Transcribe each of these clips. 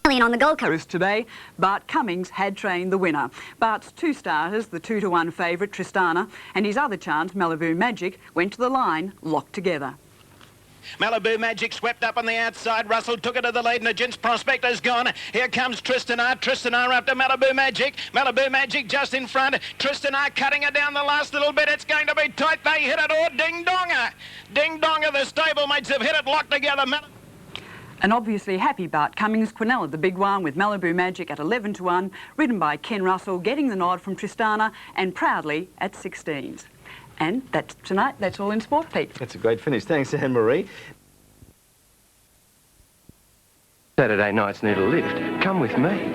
On the Gold Coast today, Bart Cummings had trained the winner. Bart's two starters, the 2-to-1 favourite Tristana and his other chance, Malibu Magic, went to the line locked together. Malibu Magic swept up on the outside. Russell took it to the lead and the Gents Prospect is gone. Here comes Tristana. Tristana after Malibu Magic. Malibu Magic just in front. Tristana cutting it down the last little bit. It's going to be tight. They hit it all. Ding Donga. Ding Donga. The stablemates have hit it locked together. An obviously happy Bart Cummings, Quinella the big one with Malibu Magic at 11-to-1, ridden by Ken Russell, getting the nod from Tristana and proudly at 16s. And that's tonight. That's all in sport, Pete. That's a great finish. Thanks, Anne-Marie. Saturday nights need a lift. Come with me.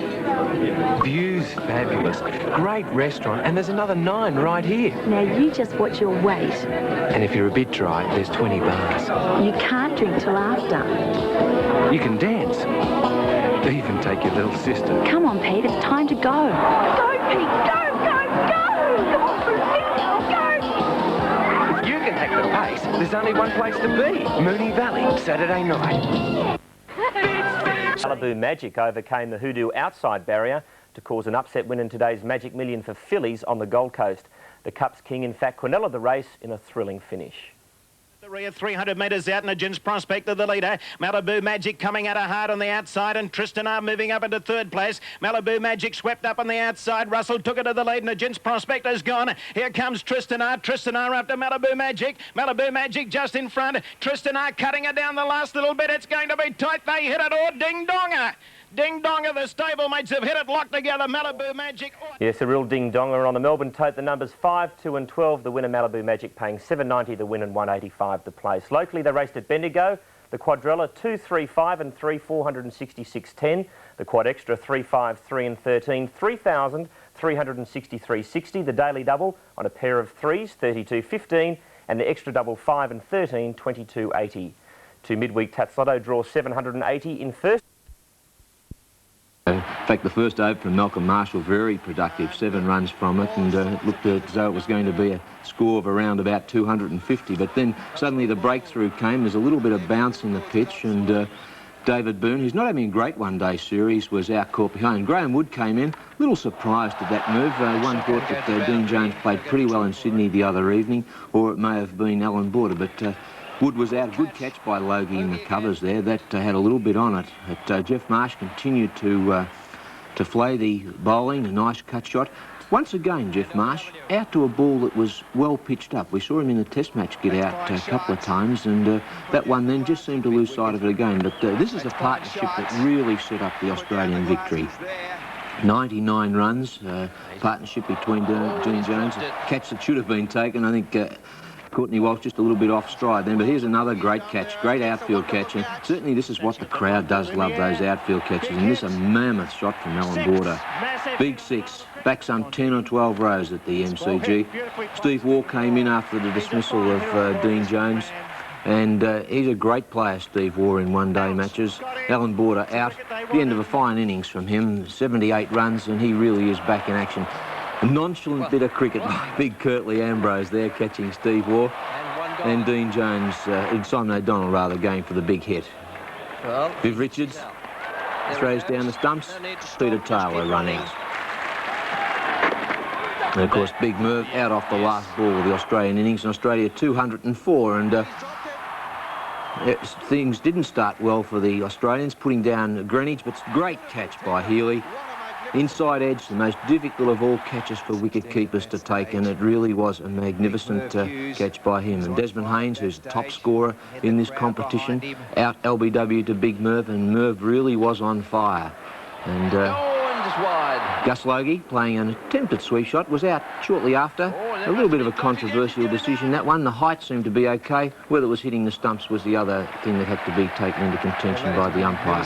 View's fabulous. Great restaurant, and there's another 9 right here. Now you just watch your weight. And if you're a bit dry, there's 20 bars. You can't drink till after. You can dance. Even take your little sister. Come on, Pete, it's time to go. Go, Pete, go, go, go! Come on, go! If you can hack the pace, there's only one place to be. Moonee Valley, Saturday night. Malibu Magic overcame the Hoodoo outside barrier to cause an upset win in today's Magic Million for fillies on the Gold Coast. The Cup's king, in fact, Quinella the race in a thrilling finish. The rear 300 metres out and a Gents Prospect of the leader. Malibu Magic coming at her hard on the outside and Tristana moving up into third place. Malibu Magic swept up on the outside. Russell took it to the lead and the Gents Prospect is gone. Here comes Tristana. Tristana after Malibu Magic. Malibu Magic just in front. Tristana cutting it down the last little bit. It's going to be tight. They hit it all. Ding Donga. Ding Donga, the stablemates have hit it locked together. Malibu Magic. Yes, a real ding donger on the Melbourne tote. The numbers 5, 2 and 12. The winner Malibu Magic paying $7.90 the win and $1.85 the place. Locally they raced at Bendigo. The Quadrella 2, 3, 5 and 3, 466.10. The Quad Extra 3, 5, 3 and 13, 3,363.60. The Daily Double on a pair of 3s 32.15 and the Extra Double 5 and 13, 22.80. To midweek Tats Lotto draw 780 in first. In fact, the first over from Malcolm Marshall, very productive, 7 runs from it, and it looked as though it was going to be a score of around about 250, but then suddenly the breakthrough came. There's a little bit of bounce in the pitch, and David Boone, who's not having a great one-day series, was out caught behind. Graham Wood came in, a little surprised at that move. One thought that Dean Jones played pretty well in Sydney the other evening, or it may have been Alan Border, but Wood was out. Good catch by Logie in the covers there. That had a little bit on it. But Jeff Marsh continued to flay the bowling. A nice cut shot. Once again, Jeff Marsh out to a ball that was well pitched up. We saw him in the Test match get out a couple of times, and that one then just seemed to lose sight of it again. But this is a partnership that really set up the Australian victory. 99 runs, partnership between Dean Jones. A catch that should have been taken. I think Courtney Walsh just a little bit off stride then, but here's another great catch, great outfield catch, and certainly this is what the crowd does love, those outfield catches, and this is a mammoth shot from Alan Border. Big 6, back some 10 or 12 rows at the MCG. Steve Waugh came in after the dismissal of Dean Jones, and he's a great player, Steve Waugh, in one-day matches. Alan Border out, the end of a fine innings from him, 78 runs, and he really is back in action. A nonchalant bit of cricket by big Curtly Ambrose there, catching Steve Waugh, and Dean Jones, Simon O'Donnell rather, going for the big hit. Viv Richards throws down the stumps, Peter Taylor running. And of course, Big Merv out off the last ball of the Australian innings, and Australia 204, and things didn't start well for the Australians, putting down Greenwich, but great catch by Healy. Inside edge, the most difficult of all catches for wicket keepers to take, and it really was a magnificent catch by him. And Desmond Haynes, who's the top scorer in this competition, out LBW to Big Merv, and Merv really was on fire. And Gus Logie, playing an attempted sweep shot, was out shortly after. A little bit of a controversial decision, that one. The height seemed to be okay. Whether it was hitting the stumps was the other thing that had to be taken into contention by the umpire.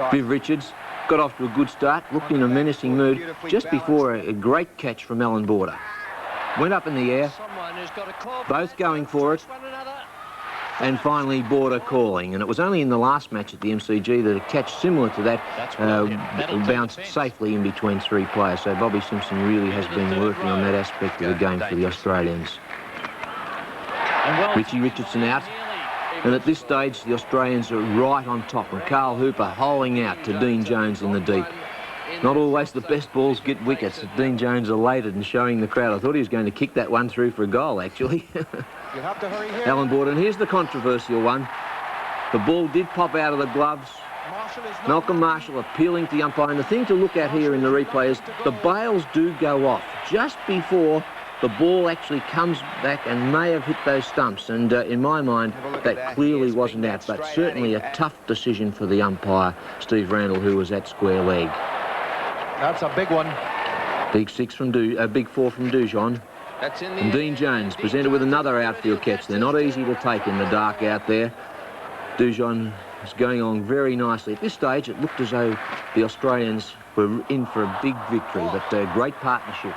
Viv Richards got off to a good start, looked in a menacing mood just before a great catch from Alan Border. Went up in the air, both going for it, and finally Border calling. And it was only in the last match at the MCG that a catch similar to that bounced safely in between 3 players. So Bobby Simpson really has been working on that aspect of the game for the Australians. Richie Richardson out. And at this stage, the Australians are right on top, and Carl Hooper holing out to Dean Jones in the deep. Not always the best balls get wickets. Dean Jones elated and showing the crowd. I thought he was going to kick that one through for a goal, actually. Alan Borden, here's the controversial one. The ball did pop out of the gloves. Malcolm Marshall appealing to the umpire. And the thing to look at here in the replay is the bails do go off just before the ball actually comes back and may have hit those stumps. And in my mind, that clearly wasn't out, but certainly a tough decision for the umpire, Steve Randall, who was at square leg. That's a big one. Big four from Dujon. And Dean Jones presented with another outfield catch. They're not easy to take in the dark out there. Dujon is going on very nicely. At this stage, it looked as though the Australians were in for a big victory, but a great partnership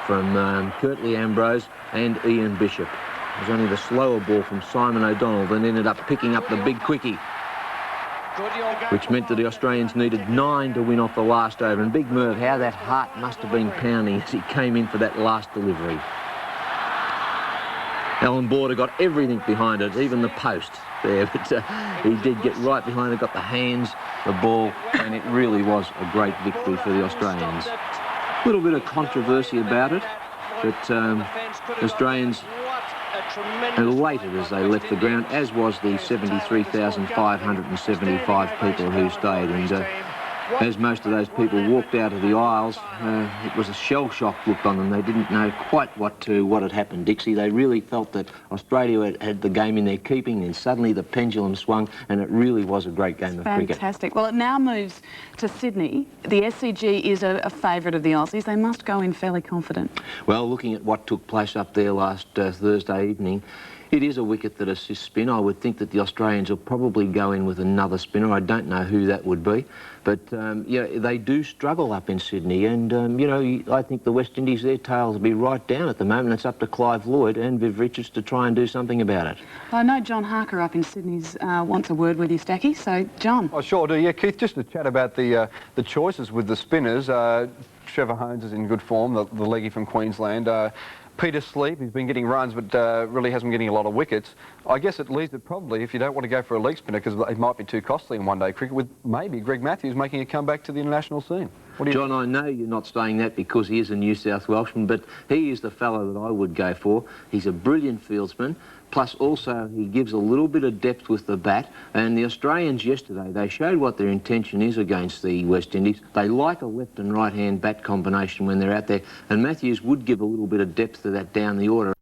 from Curtly Ambrose and Ian Bishop. It was only the slower ball from Simon O'Donnell that ended up picking up the big quickie, which meant that the Australians needed 9 to win off the last over. And Big Merv, how that heart must have been pounding as he came in for that last delivery. Alan Border got everything behind it, even the post there, but he did get right behind it, got the hands, the ball, and it really was a great victory for the Australians. A little bit of controversy about it, but Australians elated as they left the ground, as was the 73,575 people who stayed. And as most of those people walked out of the aisles, it was a shell-shocked look on them. They didn't know quite what had happened, Dixie. They really felt that Australia had the game in their keeping, and suddenly the pendulum swung, and it really was a great game of cricket. Fantastic. Well, it now moves to Sydney. The SCG is a favourite of the Aussies. They must go in fairly confident. Well, looking at what took place up there last Thursday evening, it is a wicket that assists spin. I would think that the Australians will probably go in with another spinner. I don't know who that would be. But, yeah, they do struggle up in Sydney. And, you know, I think the West Indies, their tails will be right down at the moment. It's up to Clive Lloyd and Viv Richards to try and do something about it. I know John Harker up in Sydney's wants a word with you, Stacky. So, John. I sure do. Yeah, Keith, just to chat about the choices with the spinners. Trevor Holmes is in good form, the leggy from Queensland. Peter Sleep, he's been getting runs, but really hasn't been getting a lot of wickets. I guess it leaves it probably, if you don't want to go for a leg spinner, because it might be too costly in one-day cricket, with maybe Greg Matthews making a comeback to the international scene. John, I know you're not saying that because he is a New South Welshman, but he is the fellow that I would go for. He's a brilliant fieldsman, plus also he gives a little bit of depth with the bat. And the Australians yesterday, they showed what their intention is against the West Indies. They like a left and right-hand bat combination when they're out there, and Matthews would give a little bit of depth to that down the order.